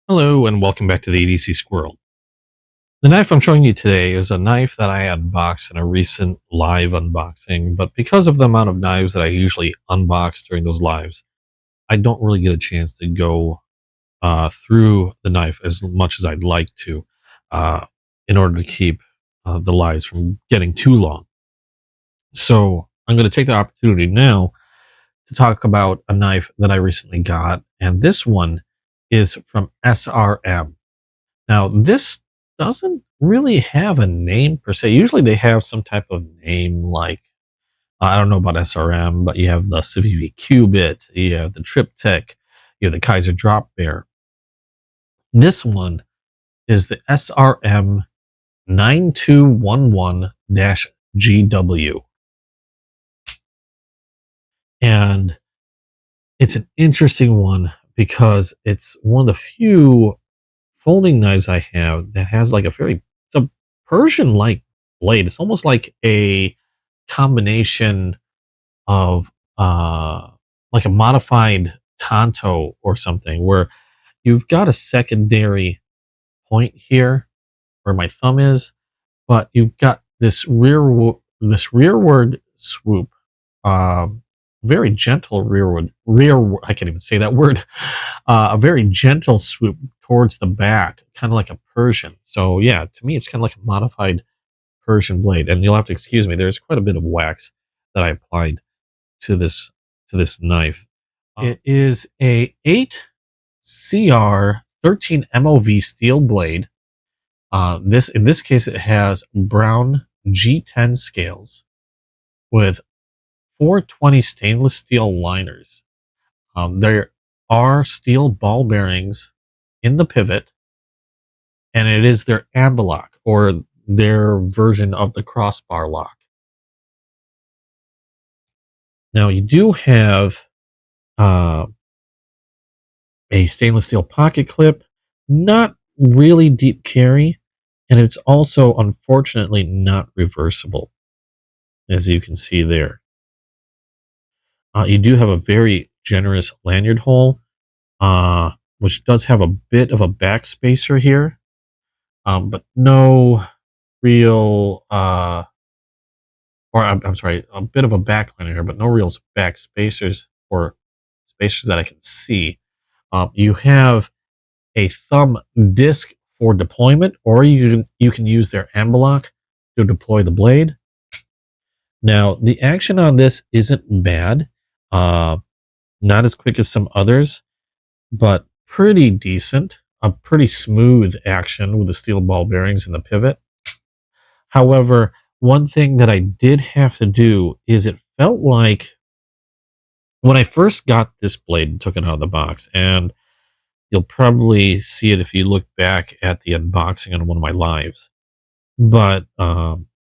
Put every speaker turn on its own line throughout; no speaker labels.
Hello and welcome back to the EDC Squirrel. The knife I'm showing you today is a knife that I unboxed in a recent live unboxing, but because of the amount of knives that I usually unbox during those lives, I don't really get a chance to go through the knife as much as I'd like to uh, in order to keep the lives from getting too long. So I'm going to take the opportunity now to talk about a knife that I recently got, and this one is from SRM. Now, this doesn't really have a name per se. Usually they have some type of name like, I don't know about SRM, but you have the Civivi Cubit, you have the Triptych, you have the Kaiser Drop Bear. This one is the SRM 9211-GW. And it's an interesting one because it's one of the few folding knives I have that has like it's a Persian-like blade. It's almost like a combination of like a modified tanto or something, where you've got a secondary point here where my thumb is, but you've got this rearward swoop, very gentle I can't even say that word, a very gentle swoop towards the back, kind of like a Persian. So yeah, to me, it's kind of like a modified Persian blade. And you'll have to excuse me. There's quite a bit of wax that I applied to this knife. It is a 8CR 13 MOV steel blade. This in this case, it has brown G10 scales with 420 stainless steel liners. There are steel ball bearings in the pivot, and it is their amber lock, or their version of the crossbar lock. Now you do have uh, a stainless steel pocket clip, not really deep carry, and it's also unfortunately not reversible, as you can see there. You do have a very generous lanyard hole, which does have a bit of a back spacer here, but no real, or I'm sorry, a bit of a back liner here, but no real back spacers or spacers that I can see. You have a thumb disc for deployment, or you can use their amber lock to deploy the blade. Now, the action on this isn't bad, uh, not as quick as some others, but pretty decent. A pretty smooth action with the steel ball bearings and the pivot. However, one thing that I did have to do is it felt like when I first got this blade and took it out of the box, and you'll probably see it if you look back at the unboxing on one of my lives. But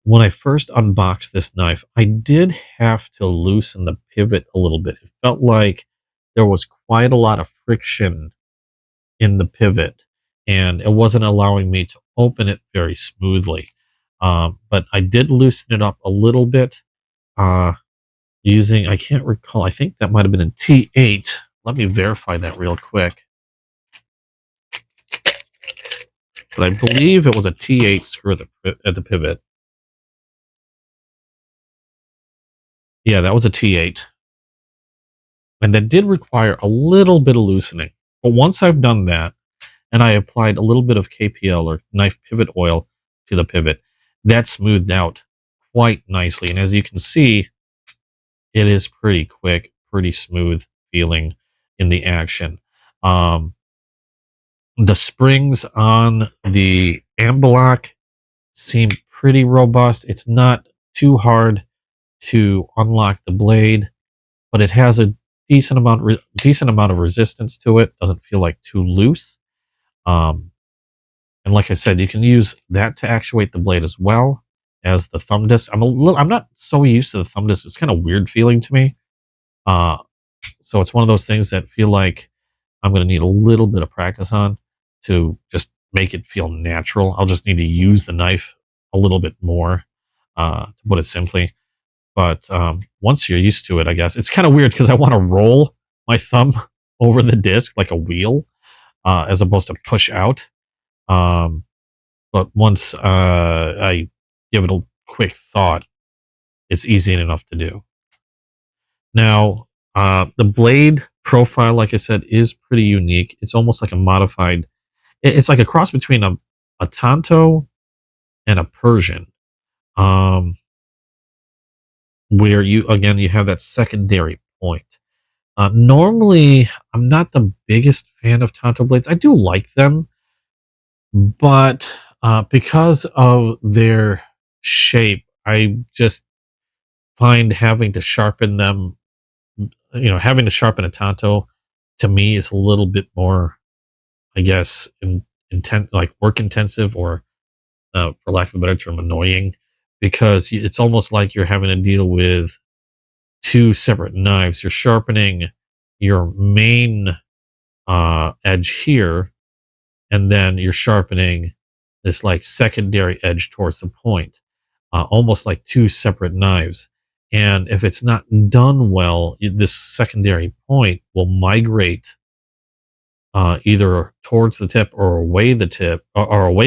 when I first unboxed this knife, I did have to loosen the pivot a little bit. It felt like there was quite a lot of friction in the pivot, and it wasn't allowing me to open it very smoothly. But I did loosen it up a little bit using, I can't recall, I think that might have been a T8. Let me verify that real quick. But I believe it was a T8 screw at the pivot. Yeah, that was a T8. And that did require a little bit of loosening. But once I've done that, and I applied a little bit of KPL or knife pivot oil to the pivot, that smoothed out quite nicely. And as you can see, it is pretty quick, pretty smooth feeling in the action. The springs on the amber lock seem pretty robust. It's not too hard to unlock the blade, but it has a decent amount of resistance to it. Doesn't feel like too loose. And like I said, you can use that to actuate the blade as well as the thumb disc. I'm not so used to the thumb disc. It's kind of weird feeling to me. So it's one of those things that feel like I'm going to need a little bit of practice on to just make it feel natural. I'll just need to use the knife a little bit more, to put it simply. But once you're used to it, I guess it's kind of weird because I want to roll my thumb over the disc like a wheel. as opposed to push out. Um, but once I give it a quick thought, it's easy enough to do. Now, the blade profile, like I said, is pretty unique. It's almost like a modified. It's like a cross between a Tonto and a Persian, um, where you have that secondary point. Normally, I'm not the biggest fan of Tonto blades. I do like them, but because of their shape, I just find having to sharpen them. Having to sharpen a Tonto to me is a little bit more, I guess, intent like work intensive, or for lack of a better term, annoying, because it's almost like you're having to deal with two separate knives. You're sharpening your main edge here, and then you're sharpening this like secondary edge towards the point, almost like two separate knives. And if it's not done well, this secondary point will migrate either towards the tip or away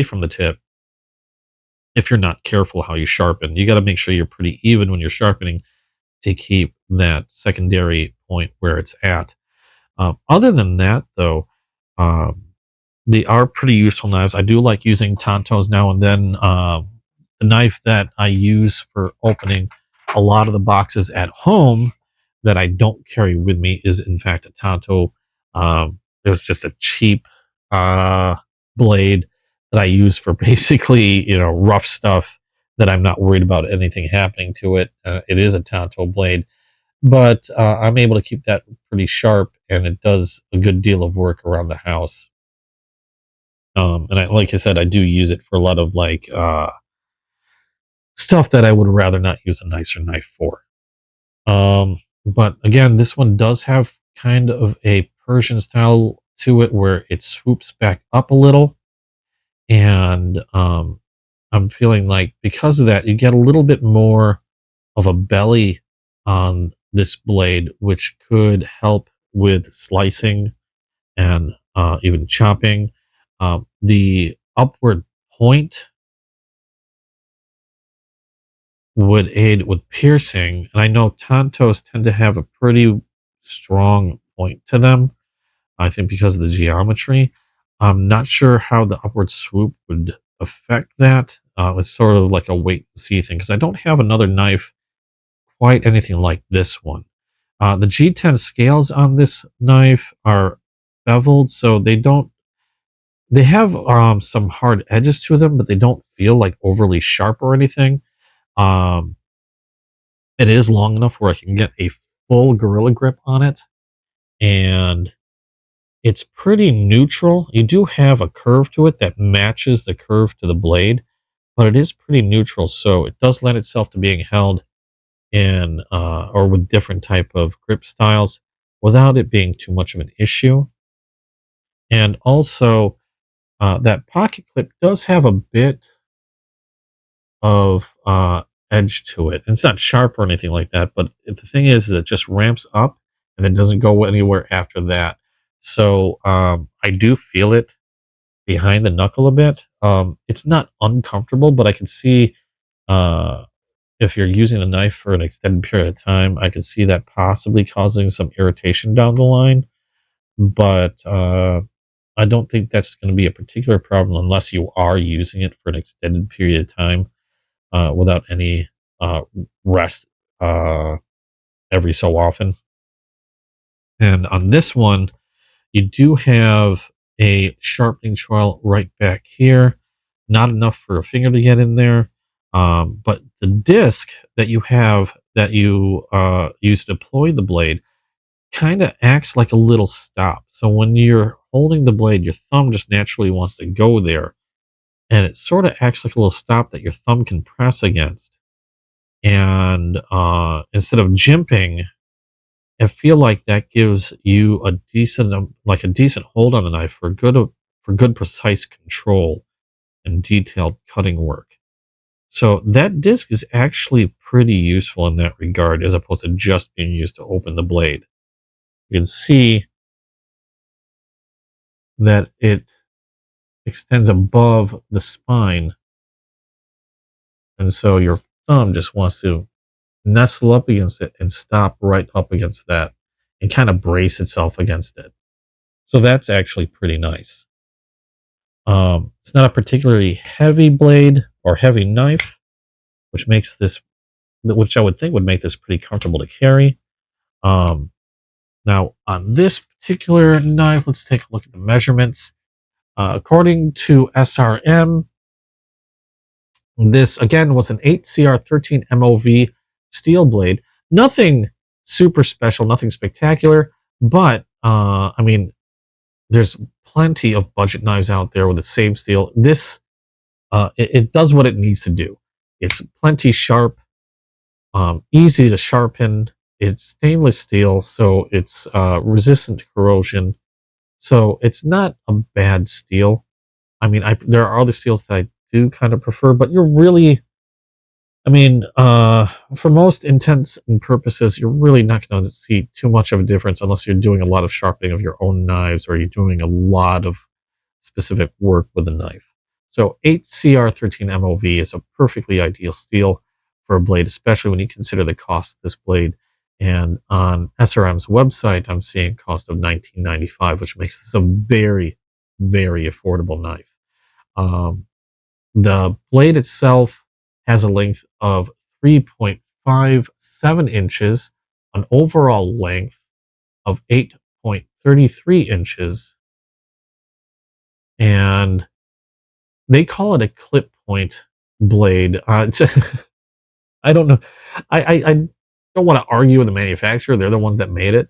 from the tip. If you're not careful how you sharpen, you got to make sure you're pretty even when you're sharpening to keep that secondary point where it's at. Other than that, though, um, they are pretty useful knives. I do like using Tontos now and then. The knife that I use for opening a lot of the boxes at home that I don't carry with me is, in fact, a Tonto. It was just a cheap uh, blade that I use for basically, rough stuff that I'm not worried about anything happening to it. It is a Tonto blade, but I'm able to keep that pretty sharp, and it does a good deal of work around the house. Like I said, I do use it for a lot of like stuff that I would rather not use a nicer knife for. But again, this one does have kind of a Persian style to it where it swoops back up a little. And I'm feeling like because of that, you get a little bit more of a belly on this blade, which could help with slicing and even chopping. The upward point would aid with piercing, and I know Tontos tend to have a pretty strong point to them. I think because of the geometry. I'm not sure how the upward swoop would affect that. It's sort of like a wait and see thing because I don't have another knife quite anything like this one. The G10 scales on this knife are beveled, so they don't. They have some hard edges to them, but they don't feel like overly sharp or anything. Um, it is long enough where I can get a full gorilla grip on it, and it's pretty neutral. You do have a curve to it that matches the curve to the blade, but it is pretty neutral, so it does lend itself to being held in or with different type of grip styles without it being too much of an issue. And also, that pocket clip does have a bit of edge to it. It's not sharp or anything like that, but the thing is it just ramps up and then doesn't go anywhere after that. So I do feel it behind the knuckle a bit. It's not uncomfortable, but I can see uh, if you're using the knife for an extended period of time, I can see that possibly causing some irritation down the line. But I don't think that's going to be a particular problem unless you are using it for an extended period of time without any rest uh, every so often. And on this one, you do have a sharpening trowel right back here. Not enough for a finger to get in there. But the disc that you have that you use to deploy the blade kind of acts like a little stop. So when you're holding the blade, your thumb just naturally wants to go there. And it sort of acts like a little stop that your thumb can press against. And instead of jimping, I feel like that gives you a decent, like a decent hold on the knife for good precise control and detailed cutting work. So that disc is actually pretty useful in that regard, as opposed to just being used to open the blade. You can see that it extends above the spine, and so your thumb just wants to nestle up against it and stop right up against that and kind of brace itself against it. So that's actually pretty nice. It's not a particularly heavy blade or heavy knife, which makes this, which I would think would make this pretty comfortable to carry. Um, Now, on this particular knife, let's take a look at the measurements. According to SRM, this again was an 8CR13 MOV steel blade. Nothing super special, nothing spectacular, but I mean, there's plenty of budget knives out there with the same steel. This it does what it needs to do. It's plenty sharp, easy to sharpen. It's stainless steel, so it's resistant to corrosion. So it's not a bad steel. I mean, there are other steels that I do kind of prefer, but you're really, I mean, for most intents and purposes, you're really not going to see too much of a difference unless you're doing a lot of sharpening of your own knives or you're doing a lot of specific work with a knife. So 8CR13 MOV is a perfectly ideal steel for a blade, especially when you consider the cost of this blade. And on SRM's website, I'm seeing a cost of $19.95, which makes this a very, very affordable knife. The blade itself has a length of 3.57 inches, an overall length of 8.33 inches, and they call it a clip point blade. I don't know. I don't want to argue with the manufacturer. They're the ones that made it.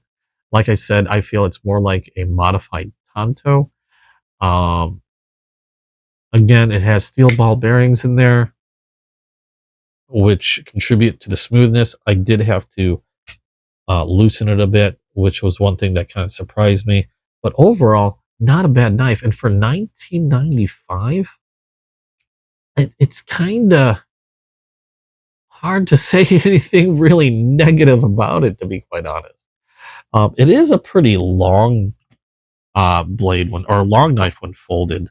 Like I said, I feel it's more like a modified Tanto. Um, Again, it has steel ball bearings in there, which contribute to the smoothness. I did have to loosen it a bit, which was one thing that kind of surprised me. But overall, not a bad knife. And for $19.95, it's kind of hard to say anything really negative about it, to be quite honest. It is a pretty long blade when, or long knife when folded.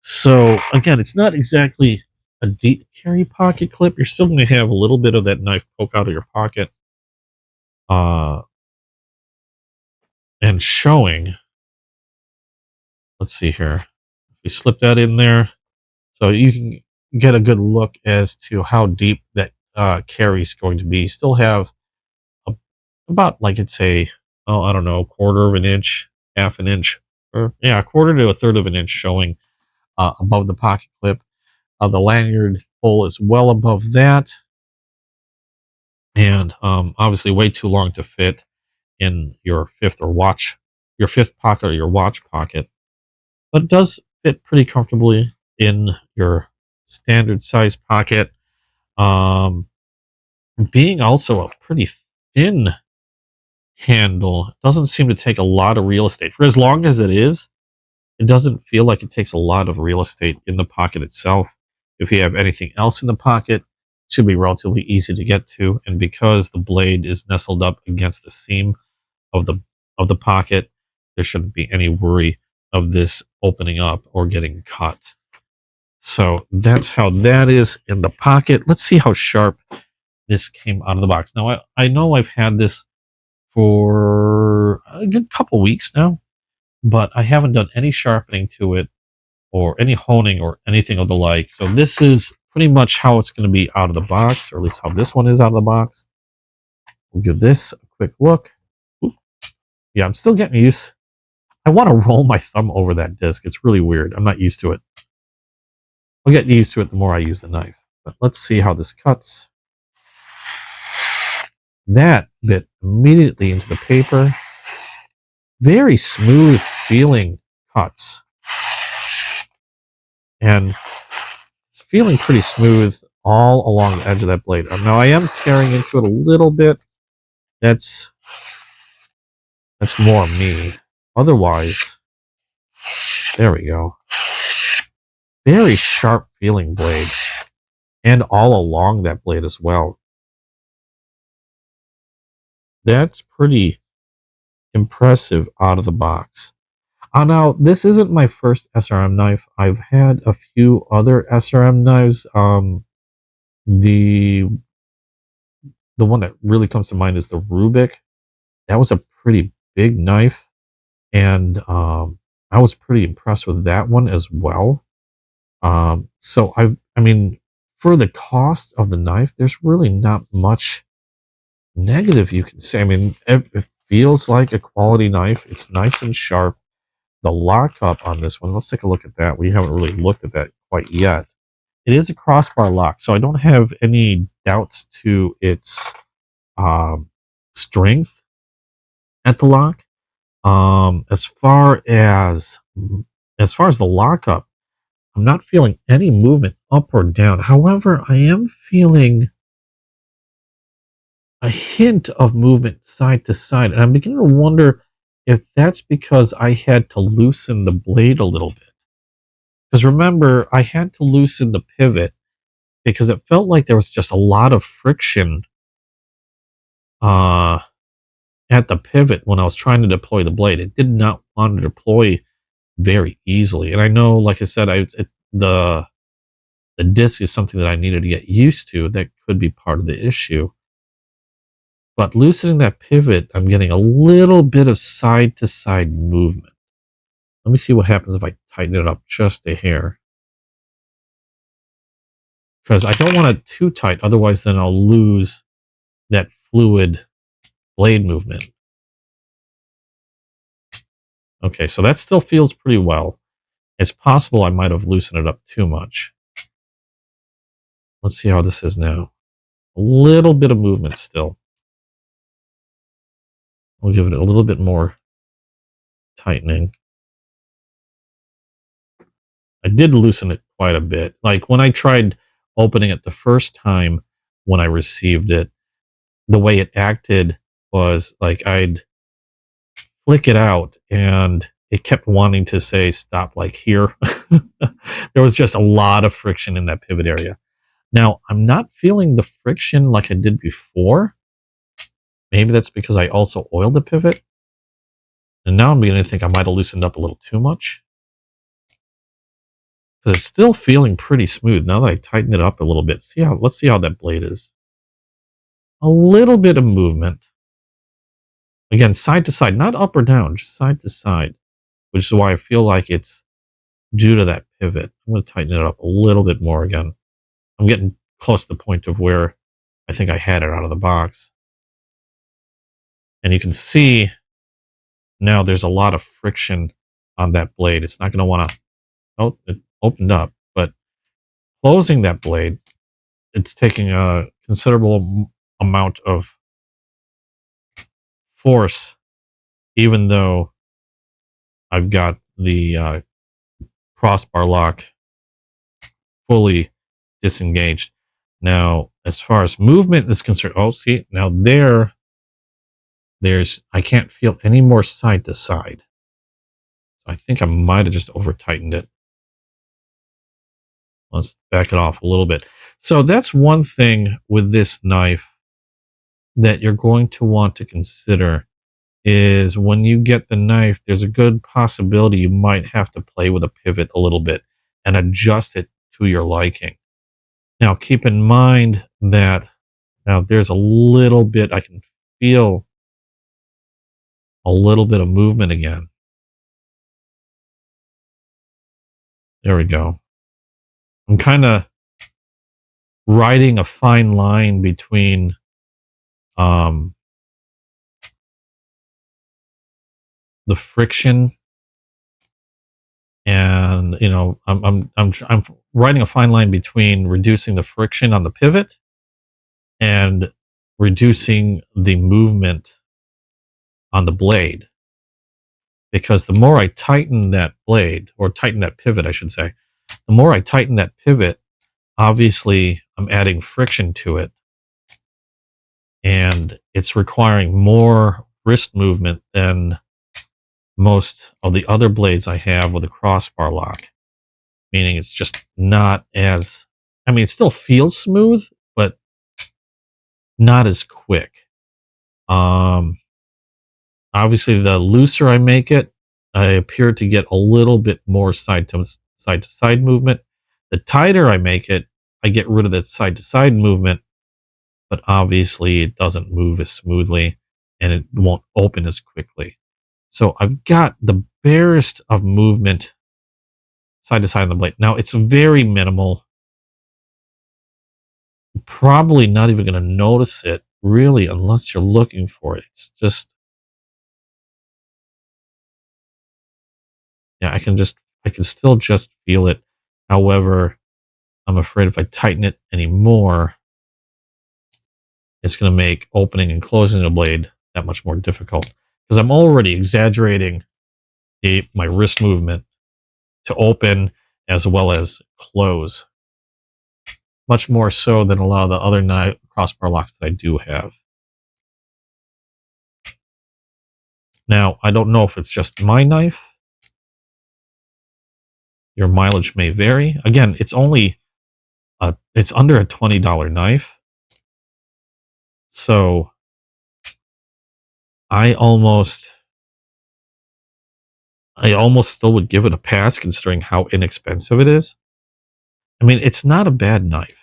So again, it's not exactly a deep carry pocket clip. You're still going to have a little bit of that knife poke out of your pocket uh, and showing. Let's see here. We slip that in there so you can get a good look as to how deep that carry is going to be. You still have a, about like it's a, oh, I don't know, quarter of an inch, half an inch, or yeah, a quarter to a third of an inch showing above the pocket clip. The lanyard hole is well above that, and obviously way too long to fit in your your fifth pocket or your watch pocket, but it does fit pretty comfortably in your standard size pocket. Um, Being also a pretty thin handle, doesn't seem to take a lot of real estate. For as long as it is, it doesn't feel like it takes a lot of real estate in the pocket itself. If you have anything else in the pocket, it should be relatively easy to get to. And because the blade is nestled up against the seam of the pocket, there shouldn't be any worry of this opening up or getting cut. So that's how that is in the pocket. Let's see how sharp this came out of the box. Now, I know I've had this for a good couple weeks now, but I haven't done any sharpening to it or any honing or anything of the like. So this is pretty much how it's going to be out of the box, or at least how this one is out of the box. We'll give this a quick look. Oop. Yeah, I'm still getting used. I want to roll my thumb over that disc. It's really weird. I'm not used to it. I'll get used to it the more I use the knife. But let's see how this cuts. That bit immediately into the paper. Very smooth feeling cuts. And feeling pretty smooth all along the edge of that blade. Now I am tearing into it a little bit. That's more me. Otherwise, there we go. Very sharp feeling blade. And all along that blade as well. That's pretty impressive out of the box. Now this isn't my first SRM knife. I've had a few other SRM knives. The the one that really comes to mind is the Rubik. That was a pretty big knife, and I was pretty impressed with that one as well. So I mean, for the cost of the knife, there's really not much negative you can say. I mean, it feels like a quality knife. It's nice and sharp. The lockup on this one, let's take a look at that. We haven't really looked at that quite yet. It is a crossbar lock, so I don't have any doubts to its um, strength at the lock. As far as the lockup, I'm not feeling any movement up or down. However, I am feeling a hint of movement side to side, and I'm beginning to wonder if that's because I had to loosen the blade a little bit. Because remember, I had to loosen the pivot because it felt like there was just a lot of friction uh, at the pivot when I was trying to deploy the blade. It did not want to deploy very easily. And I know, like I said, the disc is something that I needed to get used to. That could be part of the issue. But loosening that pivot, I'm getting a little bit of side to side movement. Let me see what happens if I tighten it up just a hair. Because I don't want it too tight, otherwise then I'll lose that fluid blade movement. Okay, so that still feels pretty well. It's possible I might have loosened it up too much. Let's see how this is now. A little bit of movement still. We'll give it a little bit more tightening. I did loosen it quite a bit. Like when I tried opening it the first time when I received it, the way it acted was like I'd flick it out and it kept wanting to say stop like here. There was just a lot of friction in that pivot area. Now, I'm not feeling the friction like I did before. Maybe that's because I also oiled the pivot. And now I'm beginning to think I might have loosened up a little too much. Because it's still feeling pretty smooth now that I tighten it up a little bit. Let's see how that blade is. A little bit of movement. Again, side to side, not up or down, just side to side. Which is why I feel like it's due to that pivot. I'm going to tighten it up a little bit more again. I'm getting close to the point of where I think I had it out of the box. And you can see now there's a lot of friction on that blade. It's not going to want to, oh, it opened up, but closing that blade, it's taking a considerable amount of force, even though I've got the crossbar lock fully disengaged. Now, as far as movement is concerned, oh, see, now I can't feel any more side to side. I think I might have just over tightened it. Let's back it off a little bit. So that's one thing with this knife that you're going to want to consider is when you get the knife, there's a good possibility you might have to play with a pivot a little bit and adjust it to your liking. Now, keep in mind that now there's a little bit, I can feel a little bit of movement again. There we go. I'm kind of riding a fine line between um, the friction and I'm riding a fine line between reducing the friction on the pivot and reducing the movement on the blade, because the more I tighten that blade, or tighten that pivot I should say, the more I tighten that pivot, obviously I'm adding friction to it, and it's requiring more wrist movement than most of the other blades I have with a crossbar lock, meaning it's just not as, I mean, it still feels smooth, but not as quick. Obviously, the looser I make it, I appear to get a little bit more side to side movement. The tighter I make it, I get rid of that side to side movement, but obviously it doesn't move as smoothly and it won't open as quickly. So I've got the barest of movement side to side on the blade. Now it's very minimal. You're probably not even going to notice it really unless you're looking for it. It's just, yeah, I can still just feel it. However, I'm afraid if I tighten it anymore, it's going to make opening and closing the blade that much more difficult because I'm already exaggerating my wrist movement to open as well as close, much more so than a lot of the other crossbar locks that I do have. Now, I don't know if it's just my knife. Your mileage may vary. Again, it's only it's under a $20 knife. So I almost still would give it a pass considering how inexpensive it is. I mean, it's not a bad knife.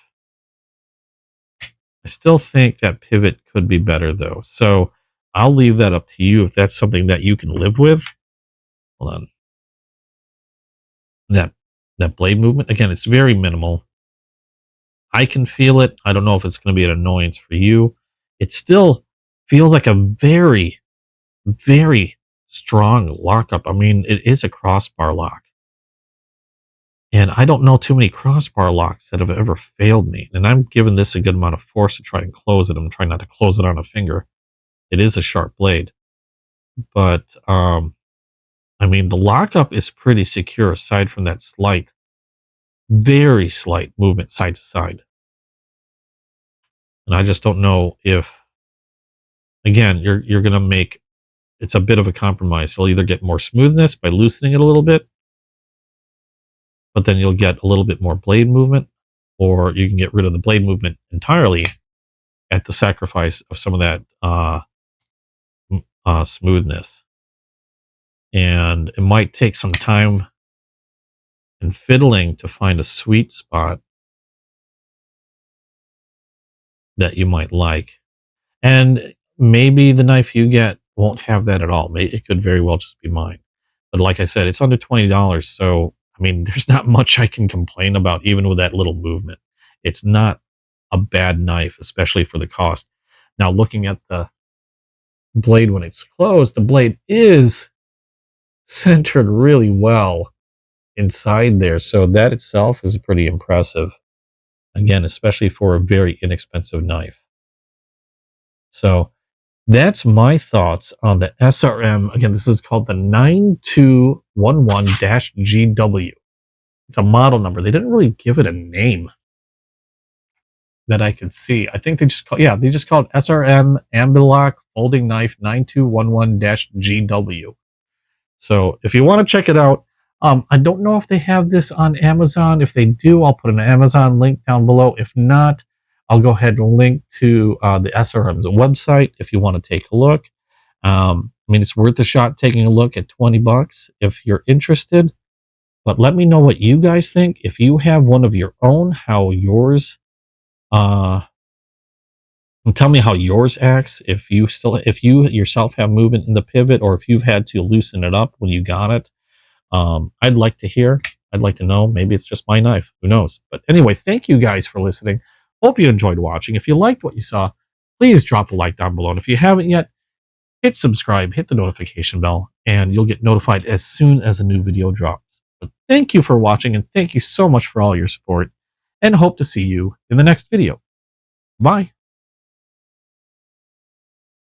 I still think that pivot could be better though. So I'll leave that up to you if that's something that you can live with. Hold on. That blade movement, again, it's very minimal. I can feel it. I don't know if it's going to be an annoyance for you. It still feels like a very, very strong lockup. I mean, it is a crossbar lock. And I don't know too many crossbar locks that have ever failed me. And I'm giving this a good amount of force to try and close it. I'm trying not to close it on a finger. It is a sharp blade. But, I mean, the lockup is pretty secure aside from that slight, very slight movement side to side. And I just don't know if, again, you're going to make, it's a bit of a compromise. You'll either get more smoothness by loosening it a little bit, but then you'll get a little bit more blade movement, or you can get rid of the blade movement entirely at the sacrifice of some of that smoothness. And it might take some time and fiddling to find a sweet spot that you might like. And maybe the knife you get won't have that at all. It could very well just be mine. But like I said, it's under $20. So, I mean, there's not much I can complain about, even with that little movement. It's not a bad knife, especially for the cost. Now, looking at the blade when it's closed, the blade is centered really well inside there. So that itself is pretty impressive. Again, especially for a very inexpensive knife. So that's my thoughts on the SRM. Again, this is called the 9211-GW. It's a model number. They didn't really give it a name that I could see. I think they just called it SRM Ambilock Folding Knife 9211-GW. So if you want to check it out, I don't know if they have this on Amazon. If they do, I'll put an Amazon link down below. If not, I'll go ahead and link to the SRM's website if you want to take a look. I mean, it's worth a shot taking a look at $20 if you're interested. But let me know what you guys think. If you have one of your own, how yours, tell me how yours acts. If you yourself have movement in the pivot, or if you've had to loosen it up when you got it. I'd like to hear. I'd like to know. Maybe it's just my knife. Who knows? But anyway, thank you guys for listening. Hope you enjoyed watching. If you liked what you saw, please drop a like down below. And if you haven't yet, hit subscribe, hit the notification bell, and you'll get notified as soon as a new video drops. But thank you for watching, and thank you so much for all your support, and hope to see you in the next video. Bye.